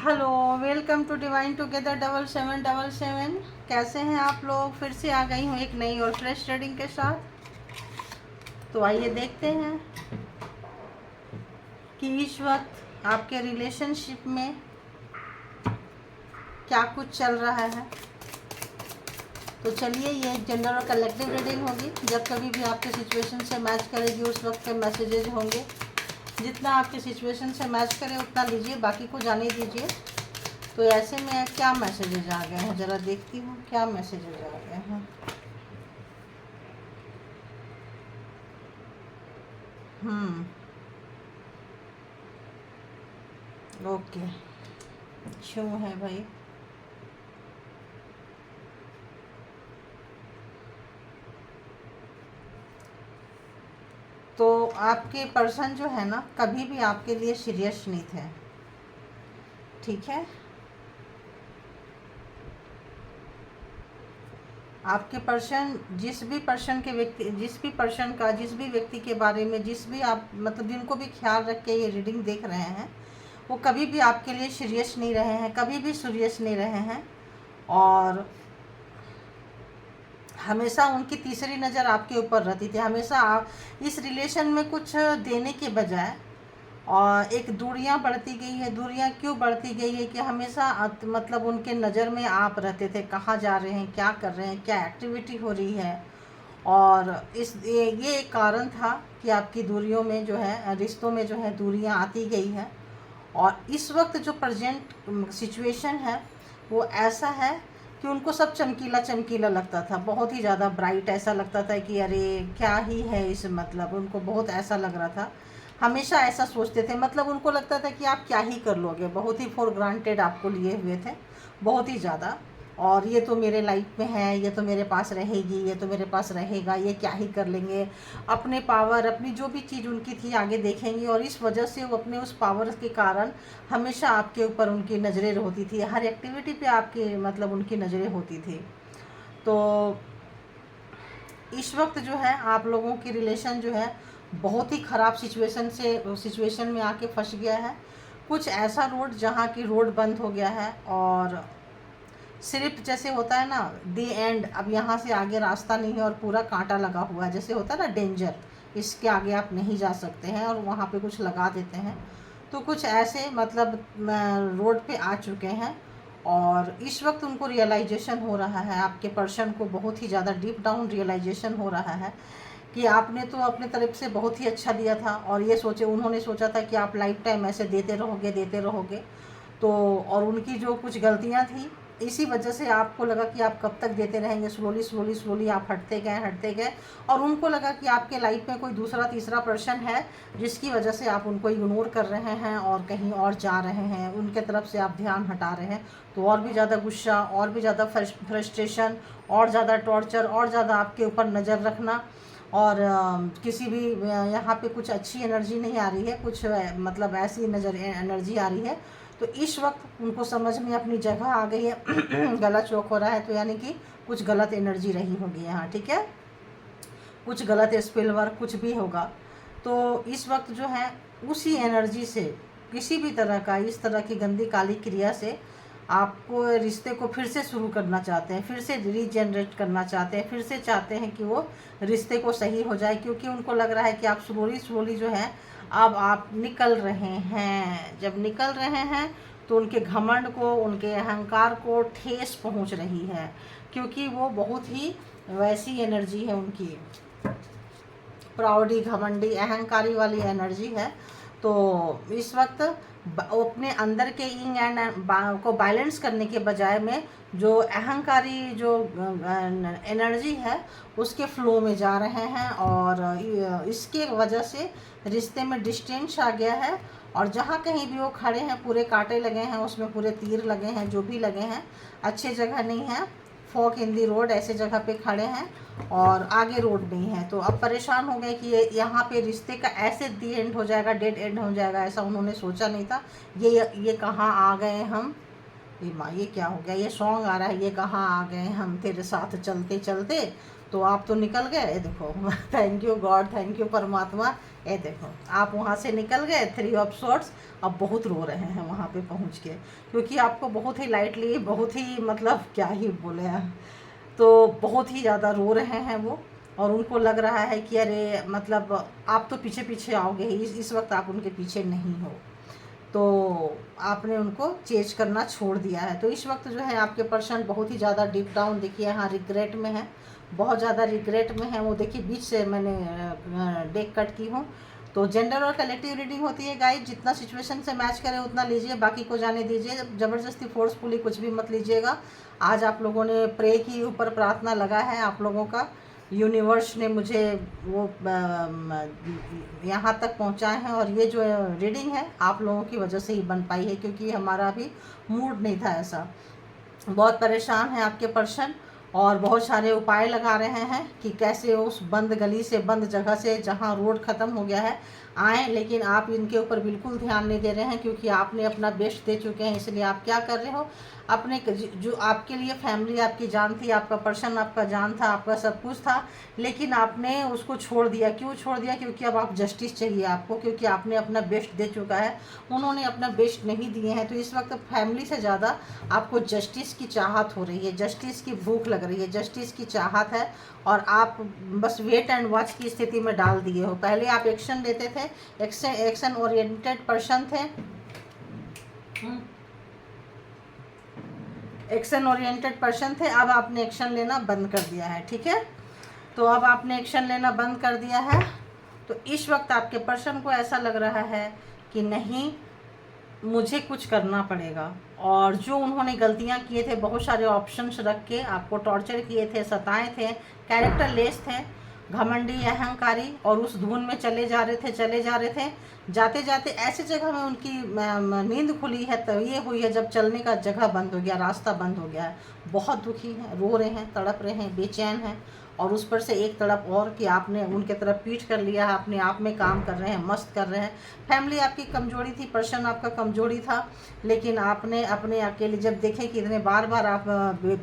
Hello, welcome to divine together 7777। कैसे हैं आप लोग? फिर से आ गई हूँ एक नई और फ्रेश रीडिंग के साथ। तो आइए देखते हैं कि इस वक्त आपके रिलेशनशिप में क्या कुछ चल रहा है। तो चलिए, ये जनरल और कलेक्टिव रीडिंग होगी। जब कभी भी आपके सिचुएशन से मैच करेगी उस वक्त के मैसेजेज होंगे। जितना आपके सिचुएशन से मैच करे उतना लीजिए, बाकी को जाने दीजिए। तो ऐसे में क्या मैसेजेज आ गए हैं, ज़रा देखती हूँ क्या मैसेजेज आ गए हैं। ओके, क्यों है भाई? तो आपके पर्सन जो है ना, कभी भी आपके लिए सीरियस नहीं थे, ठीक है। आपके पर्सन जिस भी पर्सन के व्यक्ति जिस भी पर्सन का जिस भी व्यक्ति के बारे में जिस भी आप मतलब जिनको भी ख्याल रख के ये रीडिंग देख रहे हैं, वो कभी भी आपके लिए सीरियस नहीं रहे हैं, कभी भी सीरियस नहीं रहे हैं। और हमेशा उनकी तीसरी नज़र आपके ऊपर रहती थी। हमेशा आप इस रिलेशन में कुछ देने के बजाय और एक दूरियां बढ़ती गई है। दूरियां क्यों बढ़ती गई है कि हमेशा मतलब उनके नज़र में आप रहते थे, कहाँ जा रहे हैं, क्या कर रहे हैं, क्या एक्टिविटी हो रही है। और ये एक कारण था कि आपकी दूरियों में जो है, रिश्तों में जो है दूरियां आती गई है। और इस वक्त जो प्रेजेंट सिचुएशन है वो ऐसा है कि उनको सब चमकीला चमकीला लगता था, बहुत ही ज़्यादा ब्राइट। ऐसा लगता था कि अरे क्या ही है इस, मतलब उनको बहुत ऐसा लग रहा था। हमेशा ऐसा सोचते थे, मतलब उनको लगता था कि आप क्या ही कर लोगे, बहुत ही फॉर ग्रांटेड आपको लिए हुए थे, बहुत ही ज़्यादा। और ये तो मेरे लाइफ में है, ये तो मेरे पास रहेगी, ये तो मेरे पास रहेगा, ये क्या ही कर लेंगे। अपने पावर, अपनी जो भी चीज़ उनकी थी आगे देखेंगे। और इस वजह से वो अपने उस पावर के कारण हमेशा आपके ऊपर उनकी नज़रें होती थी, हर एक्टिविटी पे आपकी मतलब उनकी नज़रें होती थी। तो इस वक्त जो है आप लोगों की रिलेशन जो है बहुत ही ख़राब सिचुएशन में आके फंस गया है। कुछ ऐसा रोड जहाँ की रोड बंद हो गया है, और सिर्फ जैसे होता है ना दी एंड, अब यहाँ से आगे रास्ता नहीं है और पूरा कांटा लगा हुआ है, जैसे होता है ना डेंजर, इसके आगे आप नहीं जा सकते हैं, और वहाँ पे कुछ लगा देते हैं। तो कुछ ऐसे मतलब रोड पे आ चुके हैं। और इस वक्त उनको रियलाइजेशन हो रहा है, आपके पर्सन को बहुत ही ज़्यादा डीप डाउन रियलाइजेशन हो रहा है कि आपने तो अपने तरफ से बहुत ही अच्छा दिया था, और ये उन्होंने सोचा था कि आप लाइफ टाइम ऐसे देते रहोगे। तो और उनकी जो कुछ गलतियां थी, इसी वजह से आपको लगा कि आप कब तक देते रहेंगे। स्लोली स्लोली स्लोली आप हटते गए। और उनको लगा कि आपके लाइफ में कोई दूसरा तीसरा पर्सन है, जिसकी वजह से आप उनको इग्नोर कर रहे हैं और कहीं और जा रहे हैं, उनके तरफ से आप ध्यान हटा रहे हैं। तो और भी ज़्यादा गुस्सा, और भी ज़्यादा फ्रस्ट्रेशन, और ज़्यादा टॉर्चर, और ज़्यादा आपके ऊपर नज़र रखना। और किसी भी यहाँ पे कुछ अच्छी एनर्जी नहीं आ रही है, कुछ मतलब ऐसी एनर्जी आ रही है। तो इस वक्त उनको समझ में अपनी जगह आ गई है। गला चौक हो रहा है, तो यानी कि कुछ गलत एनर्जी रही होगी यहाँ, ठीक है, कुछ गलत स्पेल वर्क कुछ भी होगा। तो इस वक्त जो है उसी एनर्जी से, किसी भी तरह का इस तरह की गंदी काली क्रिया से आपको रिश्ते को फिर से शुरू करना चाहते हैं, फिर से रीजनरेट करना चाहते हैं, फिर से चाहते हैं कि वो रिश्ते को सही हो जाए। क्योंकि उनको लग रहा है कि आप स्लोली स्लोली जो है अब आप निकल रहे हैं। जब निकल रहे हैं तो उनके घमंड को, उनके अहंकार को ठेस पहुंच रही है, क्योंकि वो बहुत ही वैसी एनर्जी है उनकी, प्राउडी, घमंडी, अहंकारी वाली एनर्जी है। तो इस वक्त अपने अंदर के इंग एंड को बैलेंस करने के बजाय में जो अहंकारी जो एनर्जी है उसके फ्लो में जा रहे हैं। और इसके वजह से रिश्ते में डिस्टेंस आ गया है। और जहाँ कहीं भी वो खड़े हैं पूरे कांटे लगे हैं, उसमें पूरे तीर लगे हैं, जो भी लगे हैं, अच्छी जगह नहीं है। फॉक इन दी रोड, ऐसे जगह पे खड़े हैं और आगे रोड नहीं है। तो अब परेशान हो गए कि ये यहाँ पे रिश्ते का ऐसे दी एंड हो जाएगा, डेड एंड हो जाएगा, ऐसा उन्होंने सोचा नहीं था। ये कहाँ आ गए हम, ये माँ ये क्या हो गया, ये सॉन्ग आ रहा है, ये कहाँ आ गए हम तेरे साथ चलते चलते। तो आप तो निकल गए, ये देखो thank you God, thank you परमात्मा। ये देखो आप वहाँ से निकल गए, 3 ऑफ सॉर्ड्स। अब बहुत रो रहे हैं वहाँ पे पहुँच के, क्योंकि आपको बहुत ही लाइटली, बहुत ही मतलब क्या ही बोले हैं, तो बहुत ही ज़्यादा रो रहे हैं वो। और उनको लग रहा है कि अरे मतलब आप तो पीछे पीछे आओगे, इस वक्त आप उनके पीछे नहीं हो, तो आपने उनको चेंज करना छोड़ दिया है। तो इस वक्त जो है आपके पर्सन बहुत ही ज़्यादा डीप डाउन, देखिए यहाँ रिग्रेट में है, बहुत ज़्यादा रिग्रेट में है वो। देखिए बीच से मैंने डेक कट की हूँ। तो जेंडर और कलेक्टिव रीडिंग होती है गाइस, जितना सिचुएशन से मैच करे उतना लीजिए, बाकी को जाने दीजिए, ज़बरदस्ती फोर्सफुली कुछ भी मत लीजिएगा। आज आप लोगों ने प्रे की, ऊपर प्रार्थना लगा है आप लोगों का, यूनिवर्स ने मुझे वो यहाँ तक पहुँचाए हैं। और ये जो रीडिंग है आप लोगों की वजह से ही बन पाई है, क्योंकि हमारा भी मूड नहीं था ऐसा। बहुत परेशान है आपके पर्सन, और बहुत सारे उपाय लगा रहे हैं कि कैसे उस बंद गली से, बंद जगह से, जहां रोड ख़त्म हो गया है, आएँ। लेकिन आप इनके ऊपर बिल्कुल ध्यान नहीं दे रहे हैं, क्योंकि आपने अपना बेस्ट दे चुके हैं। इसलिए आप क्या कर रहे हो, अपने जो आपके लिए फैमिली आपकी जान थी, आपका पर्सन आपका जान था, आपका सब कुछ था, लेकिन आपने उसको छोड़ दिया। क्यों छोड़ दिया? क्योंकि अब आप जस्टिस चाहिए आपको, क्योंकि आपने अपना बेस्ट दे चुका है, उन्होंने अपना बेस्ट नहीं दिए हैं। तो इस वक्त फैमिली से ज़्यादा आपको जस्टिस की चाहत हो रही है, जस्टिस की भूख लग रही है, जस्टिस की चाहत है, और आप बस वेट एंड वॉच की स्थिति में डाल दिए हो। पहले आप एक्शन लेते थे, एक्शन ओरिएंटेड पर्सन थे, एक्शन ओरिएंटेड पर्सन थे। अब आपने एक्शन लेना बंद कर दिया है, ठीक है। तो अब आपने एक्शन लेना बंद कर दिया है। तो इस वक्त आपके पर्सन को ऐसा लग रहा है कि नहीं, मुझे कुछ करना पड़ेगा। और जो उन्होंने गलतियां किए थे, बहुत सारे ऑप्शंस रख के आपको टॉर्चर किए थे, सताए थे, कैरेक्टर लेस थे, घमंडी, अहंकारी, और उस धुन में चले जा रहे थे। जाते जाते ऐसी जगह में उनकी नींद खुली है, तो ये हुई है जब चलने का जगह बंद हो गया, रास्ता बंद हो गया है। बहुत दुखी हैं, रो रहे हैं, तड़प रहे हैं, बेचैन हैं। और उस पर से एक तड़प और कि आपने उनके तरफ पीठ कर लिया है, अपने आप में काम कर रहे हैं, मस्त कर रहे हैं। फैमिली आपकी कमजोरी थी, पर्सन आपका कमजोरी था, लेकिन आपने अपने अकेले जब देखे कि इतने बार बार आप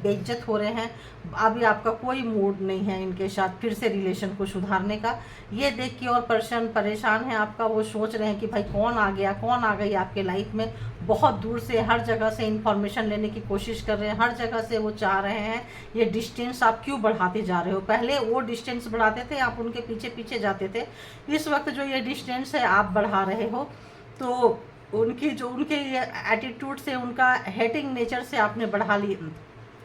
बेइज्जत हो रहे हैं, अभी आपका कोई मूड नहीं है इनके साथ फिर से रिलेशन को सुधारने का। ये देख के और पर्सन परेशान है आपका, वो सोच रहे हैं कि भाई कौन आ गया, कौन आ गई आपके लाइफ में। बहुत दूर से, हर जगह से इन्फॉर्मेशन लेने की कोशिश कर रहे हैं, हर जगह से वो चाह रहे हैं ये डिस्टेंस आप क्यों बढ़ाते जा रहे हो। पहले वो डिस्टेंस बढ़ाते थे, आप उनके पीछे पीछे जाते थे, इस वक्त जो ये डिस्टेंस है आप बढ़ा रहे हो। तो उनके ये एटीट्यूड से, उनका हेटिंग नेचर से आपने बढ़ा लिया,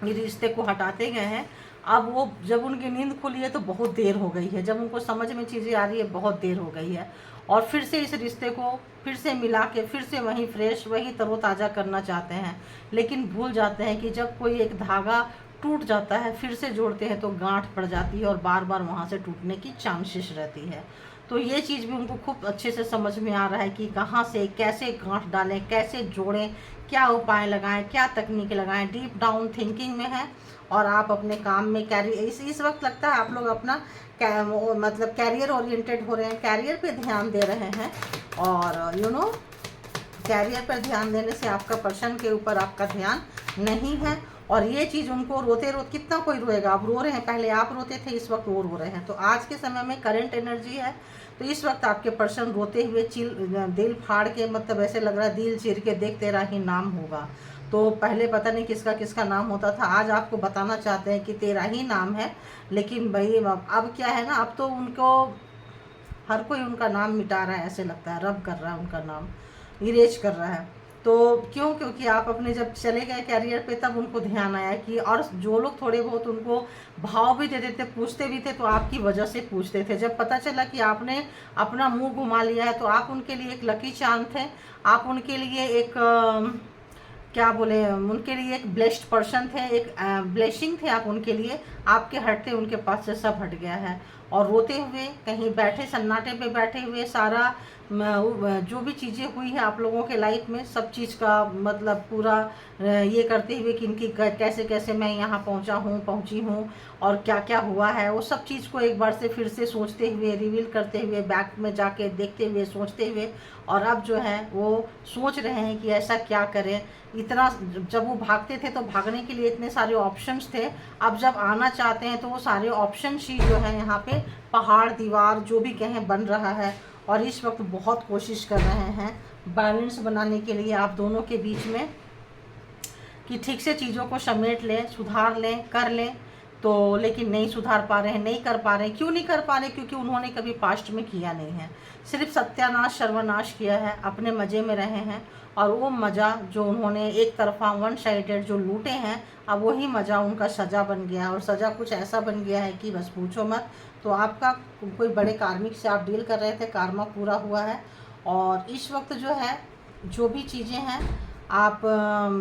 रिश्ते को हटाते गए हैं। अब वो जब उनकी नींद खुली है तो बहुत देर हो गई है, जब उनको समझ में चीज़ें आ रही है बहुत देर हो गई है, और फिर से इस रिश्ते को फिर से मिला के फिर से वही फ्रेश, वही तरोताज़ा करना चाहते हैं। लेकिन भूल जाते हैं कि जब कोई एक धागा टूट जाता है, फिर से जोड़ते हैं तो गांठ पड़ जाती है, और बार बार वहाँ से टूटने की चांसेस रहती है। तो ये चीज़ भी उनको खूब अच्छे से समझ में आ रहा है कि कहाँ से कैसे गांठ डालें, कैसे जोड़ें, क्या उपाय लगाएं, क्या तकनीक लगाएं। डीप डाउन थिंकिंग में है, और आप अपने काम में इस वक्त लगता है आप लोग अपना मतलब कैरियर ओरिएंटेड हो रहे हैं, कैरियर पे ध्यान दे रहे हैं। और कैरियर पर ध्यान देने से आपका पर्सन के ऊपर आपका ध्यान नहीं है। और ये चीज़ उनको रोते कितना कोई रोएगा, आप रो रहे हैं, पहले आप रोते थे, इस वक्त वो रो रहे हैं। तो आज के समय में करंट एनर्जी है, तो इस वक्त आपके पर्सन रोते हुए दिल फाड़ के, मतलब ऐसे लग रहा है दिल चीर के देख तेरा ही नाम होगा। तो पहले पता नहीं किसका किसका नाम होता था, आज आपको बताना चाहते हैं कि तेरा ही नाम है। लेकिन भाई अब क्या है ना, अब तो उनको हर कोई उनका नाम मिटा रहा है, ऐसे लगता है रब कर रहा है, उनका नाम इरेज कर रहा है। तो क्योंकि आप अपने जब चले गए कैरियर पे, तब उनको ध्यान आया कि, और जो लोग थोड़े बहुत उनको भाव भी देते थे, पूछते भी थे, तो आपकी वजह से पूछते थे। जब पता चला कि आपने अपना मुंह घुमा लिया है, तो आप उनके लिए एक लकी चार्म थे, आप उनके लिए एक क्या बोले, उनके लिए एक ब्लेस्ड पर्सन थे, एक ब्लेसिंग थे आप उनके लिए। आपके हटते उनके पास से सब हट गया है, और रोते हुए, कहीं बैठे सन्नाटे पे बैठे हुए, सारा जो भी चीज़ें हुई है आप लोगों के लाइफ में, सब चीज़ का मतलब पूरा ये करते हुए कि इनकी कैसे कैसे मैं यहाँ पहुँची हूँ और क्या क्या हुआ है, वो सब चीज़ को एक बार से फिर से सोचते हुए, रिवील करते हुए, बैक में जाके देखते हुए, सोचते हुए, और अब जो है वो सोच रहे हैं कि ऐसा क्या करें। इतना जब वो भागते थे तो भागने के लिए इतने सारे ऑप्शंस थे, अब जब आना चाहते हैं तो वो सारे ऑप्शन ही जो है यहाँ पे पहाड़ दीवार जो भी कहें बन रहा है। और इस वक्त बहुत कोशिश कर रहे हैं बैलेंस बनाने के लिए आप दोनों के बीच में, कि ठीक से चीज़ों को समेट लें, सुधार लें, कर लें, तो लेकिन नहीं सुधार पा रहे हैं, नहीं कर पा रहे हैं। क्यों नहीं कर पा रहे? क्योंकि उन्होंने कभी पास्ट में किया नहीं है, सिर्फ सत्यानाश सर्वनाश किया है, अपने मज़े में रहे हैं। और वो मज़ा जो उन्होंने एक तरफा वन साइडेड जो लूटे हैं, अब वही मज़ा उनका सज़ा बन गया, और सज़ा कुछ ऐसा बन गया है कि बस पूछो मत। तो आपका कोई बड़े कार्मिक से आप डील कर रहे थे, कार्मा पूरा हुआ है। और इस वक्त जो है जो भी चीज़ें हैं आप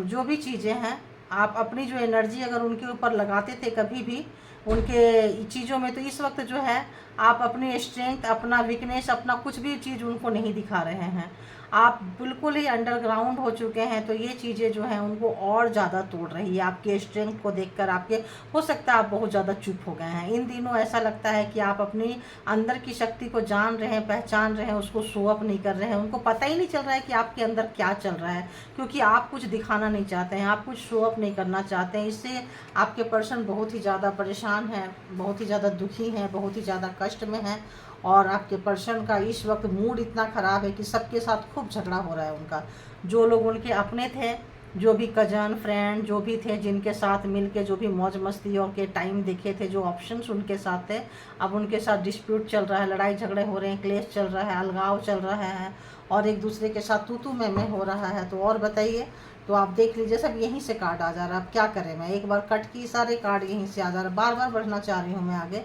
जो भी चीज़ें हैं आप अपनी जो एनर्जी अगर उनके ऊपर लगाते थे कभी भी उनके चीज़ों में, तो इस वक्त जो है आप अपनी स्ट्रेंथ, अपना वीकनेस, अपना कुछ भी चीज़ उनको नहीं दिखा रहे हैं। आप बिल्कुल ही अंडरग्राउंड हो चुके हैं, तो ये चीज़ें जो हैं उनको और ज़्यादा तोड़ रही है। आपके स्ट्रेंथ को देखकर आपके, हो सकता है आप बहुत ज़्यादा चुप हो गए हैं इन दिनों। ऐसा लगता है कि आप अपनी अंदर की शक्ति को जान रहे हैं, पहचान रहे हैं, उसको शो अप नहीं कर रहे हैं। उनको पता ही नहीं चल रहा है कि आपके अंदर क्या चल रहा है, क्योंकि आप कुछ दिखाना नहीं चाहते हैं, आप कुछ शो अप नहीं करना चाहते हैं। इससे आपके पर्सन बहुत ही ज़्यादा परेशान है, बहुत ही ज़्यादा दुखी हैं, बहुत ही ज़्यादा कष्ट में हैं। और आपके पर्सन का इस वक्त मूड इतना ख़राब है कि सबके साथ खूब झगड़ा हो रहा है उनका। जो लोग उनके अपने थे, जो भी कजन फ्रेंड जो भी थे, जिनके साथ मिल के जो भी मौज मस्ती और के टाइम देखे थे, जो ऑप्शंस उनके साथ थे, अब उनके साथ डिस्प्यूट चल रहा है, लड़ाई झगड़े हो रहे हैं, क्लेश चल रहा है, अलगाव चल रहा है, और एक दूसरे के साथ तू मैं हो रहा है। तो और बताइए, तो आप देख लीजिए, सब यहीं से कार्ड आ जा रहा है। अब क्या करें, मैं एक बार कट की, सारे कार्ड यहीं से आ जा रहा है, बार बार बढ़ना चाह रही हूँ मैं आगे।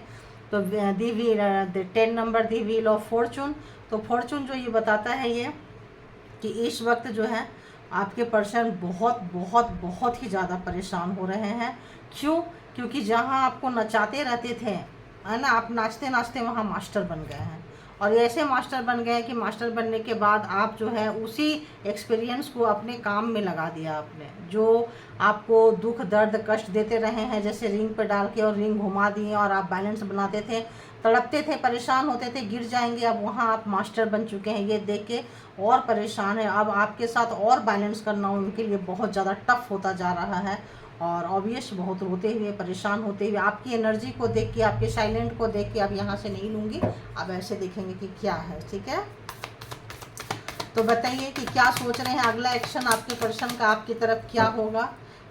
तो the wheel 10 number, the wheel of fortune. तो फॉर्चून जो ये बताता है ये कि इस वक्त जो है आपके पर्सन बहुत बहुत बहुत ही ज़्यादा परेशान हो रहे हैं। क्यों? क्योंकि जहाँ आपको नचाते रहते थे, है ना, आप नाचते नाचते वहाँ मास्टर बन गए हैं। और ऐसे मास्टर बन गए कि मास्टर बनने के बाद आप जो है उसी एक्सपीरियंस को अपने काम में लगा दिया आपने। जो आपको दुख दर्द कष्ट देते रहे हैं, जैसे रिंग पे डाल के और रिंग घुमा दिए, और आप बैलेंस बनाते थे, तड़पते थे, परेशान होते थे, गिर जाएंगे, अब वहाँ आप मास्टर बन चुके हैं। ये देख के और परेशान है। अब आपके साथ और बैलेंस करना उनके लिए बहुत ज़्यादा टफ होता जा रहा है। और ऑब्वियस बहुत रोते हुए, परेशान होते हुए, आपकी एनर्जी को देख के, आपके साइलेंट को देख के, अब यहाँ से नहीं लूँगी, अब ऐसे देखेंगे कि क्या है। ठीक है, तो बताइए कि क्या सोच रहे हैं, अगला एक्शन आपके पर्सन का आपकी तरफ क्या होगा?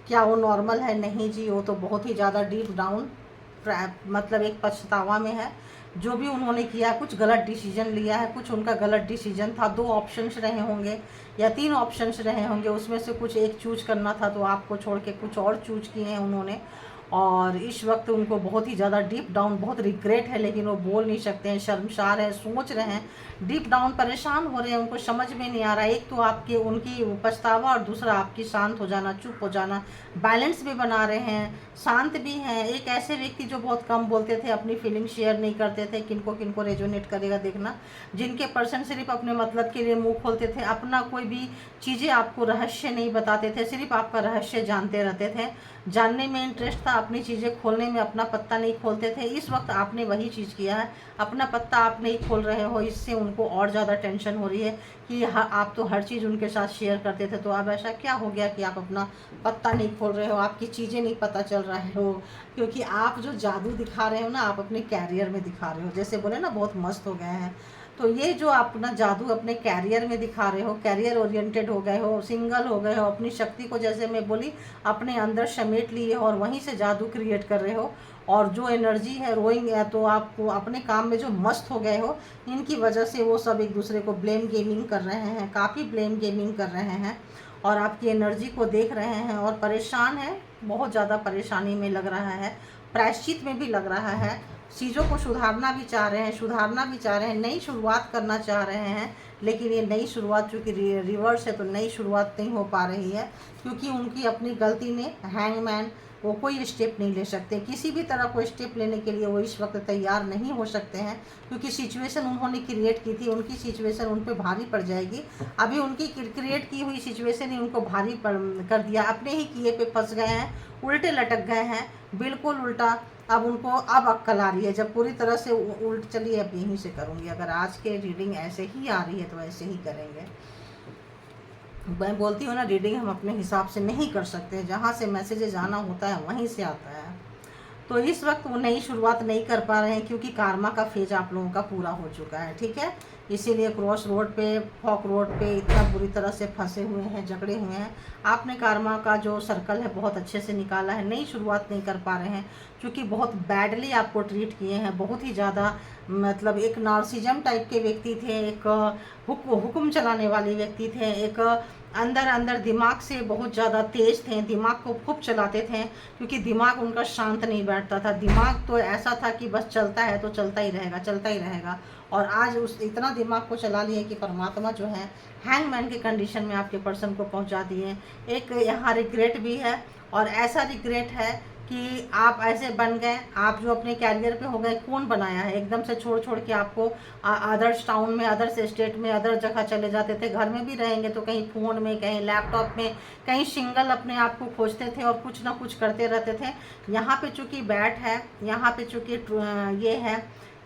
क्या वो नॉर्मल है? नहीं जी, वो तो बहुत ही ज़्यादा डीप डाउन मतलब एक पछतावा में है। जो भी उन्होंने किया, कुछ गलत डिसीजन लिया है, कुछ उनका गलत डिसीजन था। 2 ऑप्शंस रहे होंगे या 3 ऑप्शंस रहे होंगे, उसमें से कुछ एक चूज करना था, तो आपको छोड़ के कुछ और चूज किए हैं उन्होंने। और इस वक्त उनको बहुत ही ज़्यादा डीप डाउन बहुत रिग्रेट है, लेकिन वो बोल नहीं सकते हैं, शर्मसार है, सोच रहे हैं, डीप डाउन परेशान हो रहे हैं, उनको समझ में नहीं आ रहा है। एक तो आपके उनकी पछतावा, और दूसरा आपकी शांत हो जाना, चुप हो जाना। बैलेंस भी बना रहे हैं, शांत भी हैं। एक ऐसे व्यक्ति जो बहुत कम बोलते थे, अपनी फीलिंग शेयर नहीं करते थे, किनको किनको रेजोनेट करेगा देखना, जिनके पर्सन सिर्फ अपने मतलब के लिए मुंह खोलते थे, अपना कोई भी चीज़ें आपको रहस्य नहीं बताते थे, सिर्फ आपका रहस्य जानते रहते थे, जानने में इंटरेस्ट था, अपनी चीज़ें खोलने में अपना पत्ता नहीं खोलते थे। इस वक्त आपने वही चीज़ किया है, अपना पत्ता आप नहीं खोल रहे हो, इससे उनको और ज़्यादा टेंशन हो रही है कि आप तो हर चीज़ उनके साथ शेयर करते थे, तो अब ऐसा क्या हो गया कि आप अपना पत्ता नहीं खोल रहे हो, आपकी चीज़ें नहीं पता चल रहा हो? क्योंकि आप जो जादू दिखा रहे हो ना, आप अपने कैरियर में दिखा रहे हो, जैसे बोले ना बहुत मस्त हो गए हैं। तो ये जो अपना जादू अपने कैरियर में दिखा रहे हो, कैरियर ओरिएंटेड हो गए हो, सिंगल हो गए हो, अपनी शक्ति को जैसे मैं बोली अपने अंदर समेट लिए हो, और वहीं से जादू क्रिएट कर रहे हो। और जो एनर्जी है रोइंग है, तो आपको अपने काम में जो मस्त हो गए हो, इनकी वजह से वो सब एक दूसरे को ब्लेम गेमिंग कर रहे हैं, काफ़ी ब्लेम गेमिंग कर रहे हैं, और आपकी एनर्जी को देख रहे हैं और परेशान है, बहुत ज़्यादा परेशानी में लग रहा है, प्रायश्चित में भी लग रहा है। चीज़ों को सुधारना भी चाह रहे हैं, सुधारना भी चाह रहे हैं, नई शुरुआत करना चाह रहे हैं, लेकिन ये नई शुरुआत चूँकि रिवर्स है, तो नई शुरुआत नहीं हो पा रही है, क्योंकि उनकी अपनी गलती ने हैंगमैन वो कोई स्टेप नहीं ले सकते। किसी भी तरह कोई स्टेप लेने के लिए वो इस वक्त तैयार नहीं हो सकते हैं, क्योंकि सिचुएशन उन्होंने क्रिएट की थी, उनकी सिचुएशन उन पर भारी पड़ जाएगी। अभी उनकी क्रिएट की हुई सिचुएशन ही उनको भारी कर दिया, अपने ही किए पे फंस गए हैं, उल्टे लटक गए हैं, बिल्कुल उल्टा। अब उनको अब अक्ल आ रही है, जब पूरी तरह से उल्ट चलिए अब यहीं से करूँगी। अगर आज के रीडिंग ऐसे ही आ रही है तो ऐसे ही करेंगे। मैं बोलती हूँ ना, रीडिंग हम अपने हिसाब से नहीं कर सकते, जहाँ से मैसेजेज आना होता है वहीं से आता है। तो इस वक्त वो नई शुरुआत नहीं कर पा रहे हैं, क्योंकि कार्मा का फेज आप लोगों का पूरा हो चुका है, ठीक है। इसीलिए क्रॉस रोड पे, फॉक रोड पे इतना बुरी तरह से फंसे हुए हैं, जकड़े हुए हैं। आपने कार्मा का जो सर्कल है बहुत अच्छे से निकाला है, नई शुरुआत नहीं कर पा रहे हैं, क्योंकि बहुत बैडली आपको ट्रीट किए हैं, बहुत ही ज़्यादा। मतलब एक नार्सिज्म टाइप के व्यक्ति थे, एक हुक्म चलाने वाले व्यक्ति थे, एक अंदर अंदर दिमाग से बहुत ज़्यादा तेज़ थे, दिमाग को खूब चलाते थे, क्योंकि दिमाग उनका शांत नहीं बैठता था। दिमाग तो ऐसा था कि बस चलता है तो चलता ही रहेगा, चलता ही रहेगा। और आज उस इतना दिमाग को चला लिए कि परमात्मा जो है हैंगमैन के कंडीशन में आपके पर्सन को पहुंचा दिए। एक यहाँ रिग्रेट भी है, और ऐसा रिग्रेट है कि आप ऐसे बन गए, आप जो अपने कैरियर पे हो गए, कौन बनाया है? एकदम से छोड़ छोड़ के आपको अदर्स टाउन में, अदर्स स्टेट में, अदर जगह चले जाते थे। घर में भी रहेंगे तो कहीं फ़ोन में, कहीं लैपटॉप में, कहीं सिंगल अपने आप को खोजते थे और कुछ ना कुछ करते रहते थे। यहाँ पे चूँकि बैट है, यहाँ पे चूँकि ये है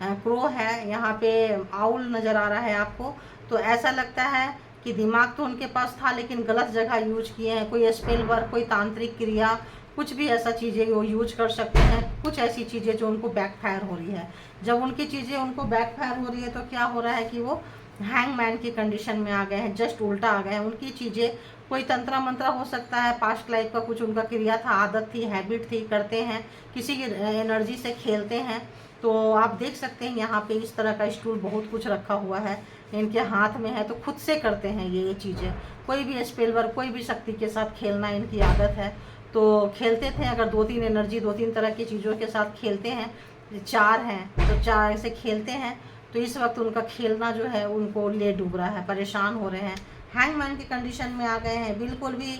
क्रो है, यहाँ पे आउल नज़र आ रहा है आपको, तो ऐसा लगता है कि दिमाग तो उनके पास था लेकिन गलत जगह यूज किए हैं। कोई स्पेल वर्क, कोई तांत्रिक क्रिया, कुछ भी ऐसा चीज़ें वो यूज कर सकते हैं, कुछ ऐसी चीज़ें जो उनको बैकफायर हो रही है। जब उनकी चीज़ें उनको बैकफायर हो रही है तो क्या हो रहा है कि वो हैंगमैन की कंडीशन में आ गए हैं, जस्ट उल्टा आ गए हैं। उनकी चीज़ें कोई तंत्रा मंत्रा हो सकता है, पास्ट लाइफ का कुछ उनका क्रिया था, आदत थी, हैबिट थी, करते हैं, किसी की एनर्जी से खेलते हैं। तो आप देख सकते हैं यहाँ पे इस तरह का स्टूल बहुत कुछ रखा हुआ है इनके हाथ में है, तो खुद से करते हैं ये चीज़ें। कोई भी स्पेल वर्क, कोई भी शक्ति के साथ खेलना इनकी आदत है, तो खेलते थे। अगर 2-3 एनर्जी, 2-3 तरह की चीज़ों के साथ खेलते हैं, 4 हैं तो 4 से खेलते हैं, तो इस वक्त उनका खेलना जो है उनको ले डूब रहा है, परेशान हो रहे हैं, हैंगमैन की कंडीशन में आ गए हैं। बिल्कुल भी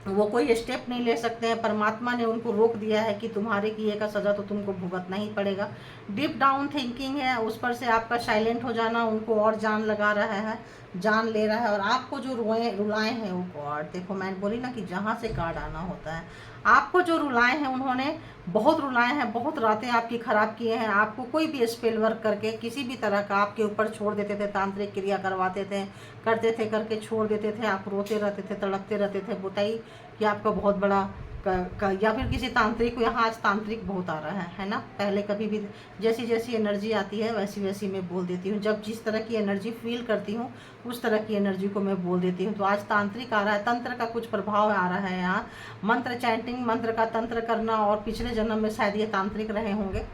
वो कोई स्टेप नहीं ले सकते हैं। परमात्मा ने उनको रोक दिया है कि तुम्हारे किए का सज़ा तो तुमको भुगतना ही पड़ेगा। डीप डाउन थिंकिंग है, उस पर से आपका साइलेंट हो जाना उनको और जान लगा रहा है, जान ले रहा है। और आपको जो रुलाए हैं वो कार्ड, देखो मैंने बोली ना कि जहाँ से कार्ड आना होता है, आपको जो रुलाए हैं उन्होंने बहुत रुलाए हैं, बहुत रातें आपकी ख़राब किए हैं। आपको कोई भी स्पेल वर्क करके किसी भी तरह का आपके ऊपर छोड़ देते थे, तांत्रिक क्रिया करवाते थे, करते थे, करके छोड़ देते थे। आप रोते रहते थे, तड़पते रहते थे, बताइए कि आपका बहुत बड़ा या फिर किसी तांत्रिक को, यहाँ आज तांत्रिक बहुत आ रहा है ना। पहले कभी भी जैसी जैसी एनर्जी आती है वैसी वैसी मैं बोल देती हूँ, जब जिस तरह की एनर्जी फील करती हूँ उस तरह की एनर्जी को मैं बोल देती हूँ। तो आज तांत्रिक आ रहा है, तंत्र का कुछ प्रभाव आ रहा है यहाँ, मंत्र चैंटिंग, मंत्र का तंत्र करना, और पिछले जन्म में शायद ये तांत्रिक रहे होंगे,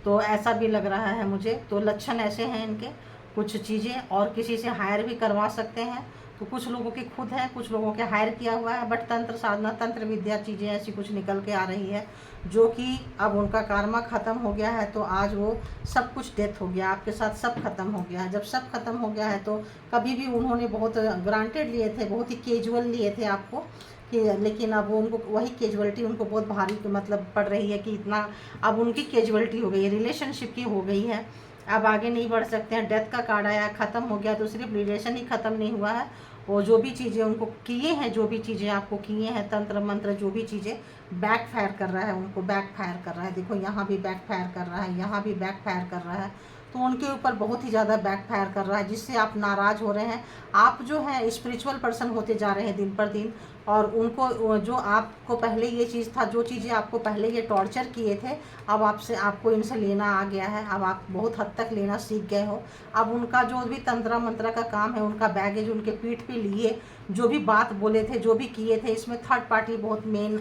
तो ऐसा भी लग रहा है मुझे। तो लक्षण ऐसे हैं इनके, कुछ चीज़ें और किसी से हायर भी करवा सकते हैं। तो कुछ लोगों के खुद है, कुछ लोगों के हायर किया हुआ है, बट तंत्र साधना, तंत्र विद्या चीज़ें ऐसी कुछ निकल के आ रही है, जो कि अब उनका कार्मा ख़त्म हो गया है। तो आज वो सब कुछ डेथ हो गया, आपके साथ सब खत्म हो गया है। जब सब खत्म हो गया है तो कभी भी उन्होंने बहुत ग्रांटेड लिए थे, बहुत ही कैजुअल लिए थे आपको कि, लेकिन अब उनको वही कैजुअलिटी उनको बहुत भारी मतलब पड़ रही है कि इतना अब उनकी कैजुअलिटी हो गई है, रिलेशनशिप की हो गई है, अब आगे नहीं बढ़ सकते हैं। डेथ का कार्ड आया, ख़त्म हो गया, तो सिर्फ रिलेशन ही ख़त्म नहीं हुआ है, वो जो भी चीज़ें उनको किए हैं, जो भी चीज़ें आपको किए हैं, तंत्र मंत्र जो भी चीज़ें, बैक फायर कर रहा है, उनको बैक फायर कर रहा है। देखो यहाँ भी बैक फायर कर रहा है, यहाँ भी बैक फायर कर रहा है, तो उनके ऊपर बहुत ही ज़्यादा बैक फायर कर रहा है, जिससे आप नाराज़ हो रहे हैं। आप जो है स्पिरिचुअल पर्सन होते जा रहे हैं दिन पर दिन, और उनको जो आपको पहले ये चीज़ था, जो चीज़ें आपको पहले ये टॉर्चर किए थे, अब आपको इनसे लेना आ गया है, अब आप बहुत हद तक लेना सीख गए हो। अब उनका जो भी तंत्र मंत्र का काम है, उनका बैगेज उनके पीठ पे लिए, जो भी बात बोले थे, जो भी किए थे, इसमें थर्ड पार्टी बहुत मेन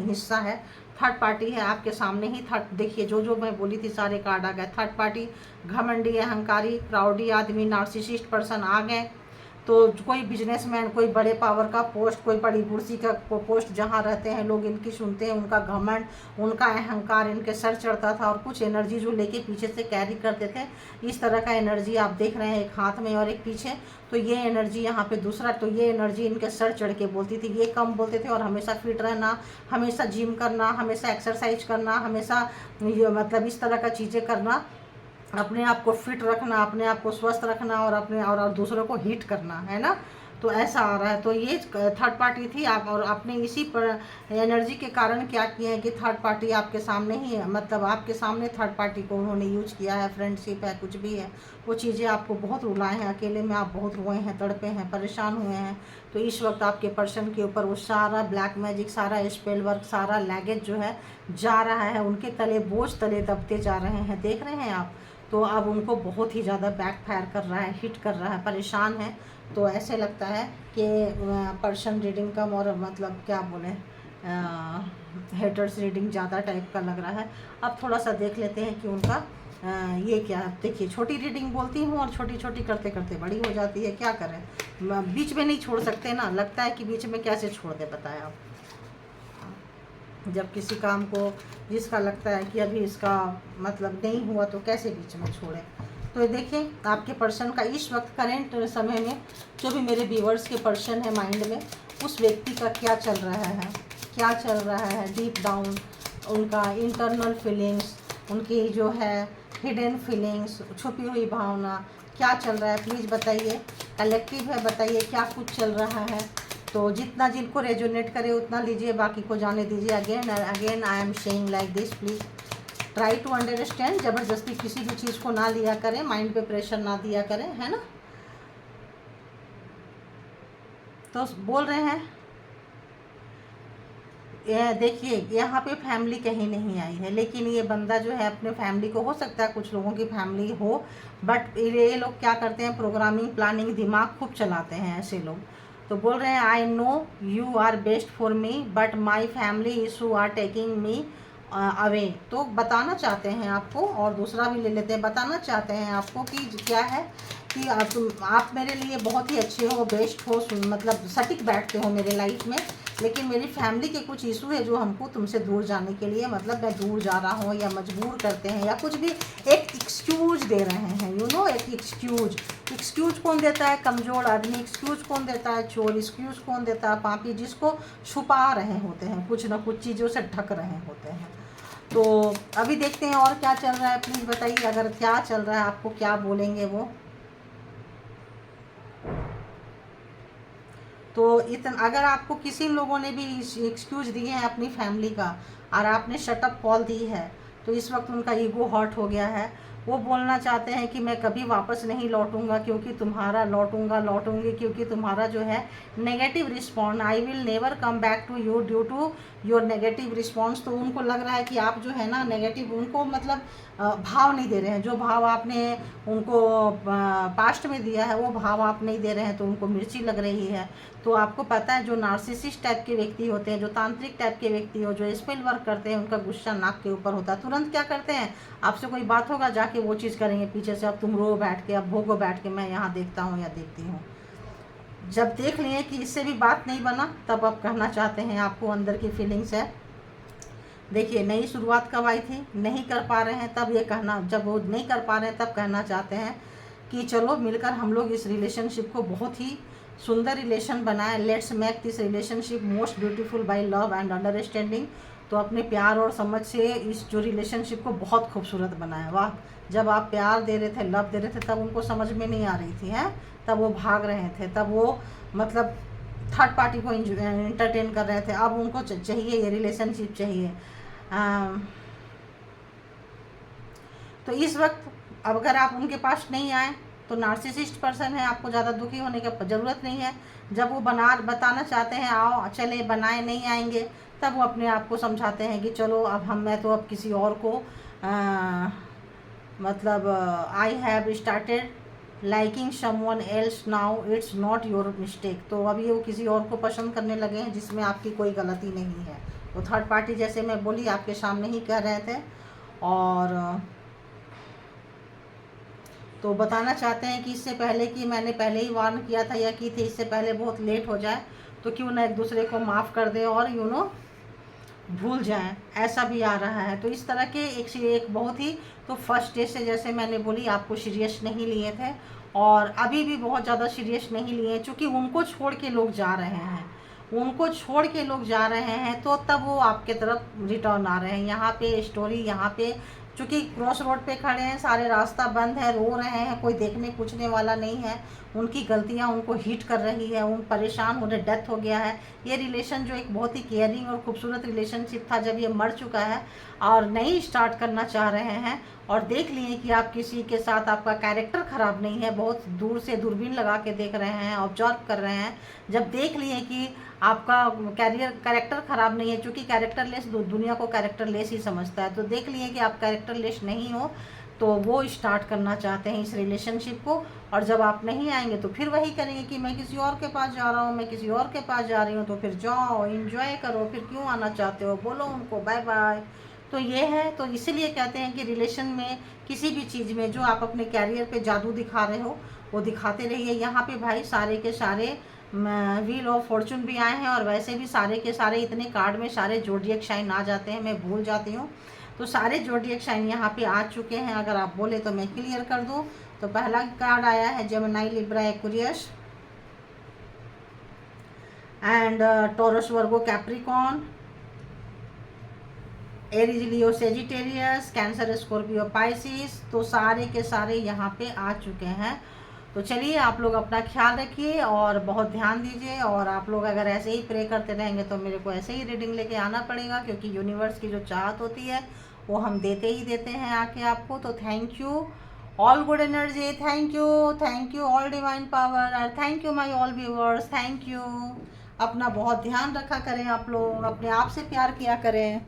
हिस्सा है। थर्ड पार्टी है आपके सामने ही, थर्ड देखिए, जो मैं बोली थी सारे कार्ड आ गए। थर्ड पार्टी, घमंडी, अहंकारी, प्राउडी आदमी, नार्सिसिस्ट पर्सन आ गए। तो कोई बिजनेसमैन, कोई बड़े पावर का पोस्ट, कोई बड़ी कुर्सी का पोस्ट जहाँ रहते हैं लोग इनकी सुनते हैं, उनका घमंड, उनका अहंकार इनके सर चढ़ता था और कुछ एनर्जी जो लेके पीछे से कैरी करते थे। इस तरह का एनर्जी आप देख रहे हैं, एक हाथ में और एक पीछे। तो ये एनर्जी यहाँ पे दूसरा, तो ये एनर्जी इनके सर चढ़ के बोलती थी। ये कम बोलते थे और हमेशा फिट रहना, हमेशा जिम करना, हमेशा एक्सरसाइज करना, हमेशा ये मतलब इस तरह का चीज़ें करना, अपने आप को फिट रखना, अपने आप को स्वस्थ रखना और अपने और दूसरों को हिट करना, है ना। तो ऐसा आ रहा है। तो ये थर्ड पार्टी थी आप, और आपने इसी पर एनर्जी के कारण क्या किए हैं कि थर्ड पार्टी आपके सामने ही, मतलब आपके सामने थर्ड पार्टी को उन्होंने यूज किया है। फ्रेंडशिप है, कुछ भी है, वो चीज़ें आपको बहुत रुलाए हैं, अकेले में आप बहुत रोए हैं, तड़पे हैं, परेशान हुए हैं। तो इस वक्त आपके पर्सन के ऊपर वो सारा ब्लैक मैजिक, सारा स्पेल वर्क, सारा लैगेज जो है जा रहा है, उनके तले बोझ तले दबते जा रहे हैं, देख रहे हैं आप। तो अब उनको बहुत ही ज़्यादा बैक फायर कर रहा है, हिट कर रहा है, परेशान है। तो ऐसे लगता है कि पर्सन रीडिंग कम और मतलब क्या बोले, हेटर्स रीडिंग ज़्यादा टाइप का लग रहा है। अब थोड़ा सा देख लेते हैं कि उनका ये क्या। देखिए, छोटी रीडिंग बोलती हूँ और छोटी छोटी करते करते बड़ी हो जाती है, क्या करें, बीच में नहीं छोड़ सकते ना। लगता है कि बीच में कैसे छोड़ दे, बताएं आप। जब किसी काम को जिसका लगता है कि अभी इसका मतलब नहीं हुआ तो कैसे बीच में छोड़े। तो ये देखिए, आपके पर्सन का इस वक्त करेंट समय में जो भी मेरे व्यूअर्स के पर्सन है माइंड में, उस व्यक्ति का क्या चल रहा है, क्या चल रहा है डीप डाउन, उनका इंटरनल फीलिंग्स, उनकी जो है हिडन फीलिंग्स, छुपी हुई भावना, क्या चल रहा है, प्लीज़ बताइए। कलेक्टिव है, बताइए क्या कुछ चल रहा है। तो जितना जिनको रेजोनेट करे उतना लीजिए, बाकी को जाने दीजिए। Again I am saying like this, please try to understand. ज़बरदस्ती किसी भी चीज़ को ना लिया करें, माइंड पे प्रेशर ना दिया करें, है ना। तो बोल रहे हैं, देखिए यहाँ पे फैमिली कहीं नहीं आई है, लेकिन ये बंदा जो है अपने फैमिली को, हो सकता है कुछ लोगों की फैमिली हो, बट ये लोग क्या करते हैं, प्रोग्रामिंग, प्लानिंग, दिमाग खूब चलाते हैं ऐसे लोग। तो बोल रहे हैं, I know you are best for me but my family issue are taking me away. तो बताना चाहते हैं आपको, और दूसरा भी ले लेते हैं, बताना चाहते हैं आपको कि क्या है कि आप मेरे लिए बहुत ही अच्छे हो, बेस्ट हो, मतलब सटीक बैठते हो मेरे लाइफ में, लेकिन मेरी फैमिली के कुछ इशू है जो हमको तुमसे दूर जाने के लिए, मतलब मैं दूर जा रहा हूँ या मजबूर करते हैं या कुछ भी, एक एक्सक्यूज दे रहे हैं, यू नो, एक एक्सक्यूज। एक्सक्यूज कौन देता है, कमज़ोर आदमी। एक्सक्यूज कौन देता है, चोर। एक्सक्यूज कौन देता है, पापी, जिसको छुपा रहे होते हैं, कुछ ना कुछ चीज़ों से ढक रहे होते हैं। तो अभी देखते हैं और क्या चल रहा है, प्लीज़ बताइए। अगर क्या चल रहा है, आपको क्या बोलेंगे वो। तो इतना, अगर आपको किसी लोगों ने भी एक्सक्यूज दिए हैं अपनी फैमिली का और आपने शटअप कॉल दी है, तो इस वक्त उनका ईगो हर्ट हो गया है। वो बोलना चाहते हैं कि मैं कभी वापस नहीं लौटूंगा, क्योंकि तुम्हारा लौटूंगी क्योंकि तुम्हारा जो है negative response, I will never come back to you due to your negative response. तो उनको लग रहा है कि आप जो है ना नेगेटिव, उनको मतलब भाव नहीं दे रहे हैं, जो भाव आपने उनको पास्ट में दिया है वो भाव आप नहीं दे रहे हैं, तो उनको मिर्ची लग रही है। तो आपको पता है, जो नार्सिसिस्ट टाइप के व्यक्ति होते हैं, जो तांत्रिक टाइप के व्यक्ति हो, जो स्पेल वर्क करते हैं, उनका गुस्सा नाक के ऊपर होता है। तुरंत क्या करते हैं, आपसे कोई बात होगा जाके वो चीज़ करेंगे पीछे से, अब तुम रो बैठ के, अब भोगो बैठ के, मैं यहाँ देखता हूँ या देखती हूँ। जब देख लिए कि इससे भी बात नहीं बना, तब आप कहना चाहते हैं, आपको अंदर की फीलिंग्स है। देखिए, नई शुरुआत कब आई थी, नहीं कर पा रहे हैं तब ये कहना, जब वो नहीं कर पा रहे हैं तब कहना चाहते हैं कि चलो मिलकर हम लोग इस रिलेशनशिप को बहुत ही सुंदर रिलेशन बनाए। Let's make this relationship most beautiful by love and understanding. तो अपने प्यार और समझ से इस जो रिलेशनशिप को बहुत खूबसूरत बनाया। वाह, जब आप प्यार दे रहे थे, लव दे रहे थे, तब उनको समझ में नहीं आ रही थी, हैं, तब वो भाग रहे थे, तब वो मतलब थर्ड पार्टी को इंटरटेन कर रहे थे। अब उनको चाहिए, ये रिलेशनशिप चाहिए। तो इस वक्त अब अगर आप उनके पास नहीं आए तो नार्सिसिस्ट पर्सन है, आपको ज़्यादा दुखी होने की ज़रूरत नहीं है। जब वो बताना चाहते हैं आओ चले बनाए, नहीं आएंगे, तब वो अपने आप को समझाते हैं कि चलो अब मैं तो अब किसी और को मतलब I have started liking someone else now it's not your mistake. तो अभी वो किसी और को पसंद करने लगे हैं जिसमें आपकी कोई गलती नहीं है। वो थर्ड पार्टी, जैसे मैं बोली, आपके सामने ही कह रहे थे। और तो बताना चाहते हैं कि इससे पहले कि मैंने पहले ही वार्न किया था या की थी, इससे पहले बहुत लेट हो जाए तो क्यों ना एक दूसरे को माफ़ कर दे और भूल जाएं, ऐसा भी आ रहा है। तो इस तरह के एक बहुत ही, तो फर्स्ट डे से जैसे मैंने बोली आपको सीरियस नहीं लिए थे और अभी भी बहुत ज़्यादा सीरियस नहीं लिए, चूँकि उनको छोड़ के लोग जा रहे हैं, उनको छोड़ के लोग जा रहे हैं तो तब वो आपके तरफ रिटर्न आ रहे हैं। यहाँ पे स्टोरी, यहाँ पे चूँकि क्रॉस रोड पे खड़े हैं, सारे रास्ता बंद है, रो रहे हैं, कोई देखने पूछने वाला नहीं है, उनकी गलतियाँ उनको हिट कर रही है, उन परेशान हो रहे, डेथ हो गया है। ये रिलेशन जो एक बहुत ही केयरिंग और खूबसूरत रिलेशनशिप था, जब ये मर चुका है और नहीं स्टार्ट करना चाह रहे हैं और देख लिए कि आप किसी के साथ, आपका कैरेक्टर ख़राब नहीं है, बहुत दूर से दूरबीन लगा के देख रहे हैं, ऑब्जर्व कर रहे हैं, जब देख लिए कि आपका कैरेक्टर ख़राब नहीं है, क्योंकि कैरेक्टरलेस दुनिया को कैरेक्टरलेस ही समझता है, तो देख लिए कि आप कैरेक्टरलेस नहीं हो, तो वो स्टार्ट करना चाहते हैं इस रिलेशनशिप को। और जब आप नहीं आएंगे तो फिर वही करेंगे कि मैं किसी और के पास जा रहा हूँ, मैं किसी और के पास जा रही हूँ, तो फिर जाओ एंजॉय करो, फिर क्यों आना चाहते हो, बोलो उनको बाय बाय। तो ये है, तो इसीलिए कहते हैं कि रिलेशन में, किसी भी चीज़ में जो आप अपने कैरियर पे जादू दिखा रहे हो वो दिखाते रहिए। यहाँ पे भाई सारे के सारे व्हील ऑफ फॉर्चून भी आए हैं और वैसे भी सारे के सारे इतने कार्ड में सारे जोडिएक साइन आ जाते हैं, मैं भूल जाती हूँ, तो सारे जोडिएक साइन यहाँ पे आ चुके हैं। अगर आप बोले तो मैं क्लियर कर दूँ। तो पहला कार्ड आया है Gemini, Libra, Aquarius and taurus, Virgo, Capricorn, Aries, Leo, Sagittarius, cancer, Scorpio, Pisces. तो सारे के सारे यहाँ पे आ चुके हैं। तो चलिए आप लोग अपना ख्याल रखिए और बहुत ध्यान दीजिए, और आप लोग अगर ऐसे ही प्रे करते रहेंगे तो मेरे को ऐसे ही रीडिंग लेके आना पड़ेगा, क्योंकि यूनिवर्स की जो चाहत होती है वो हम देते ही देते हैं आके आपको। तो thank you all good energy, thank you all divine power, और thank you my all viewers, thank you. अपना बहुत ध्यान रखा करें आप लोग, अपने आप से प्यार किया करें।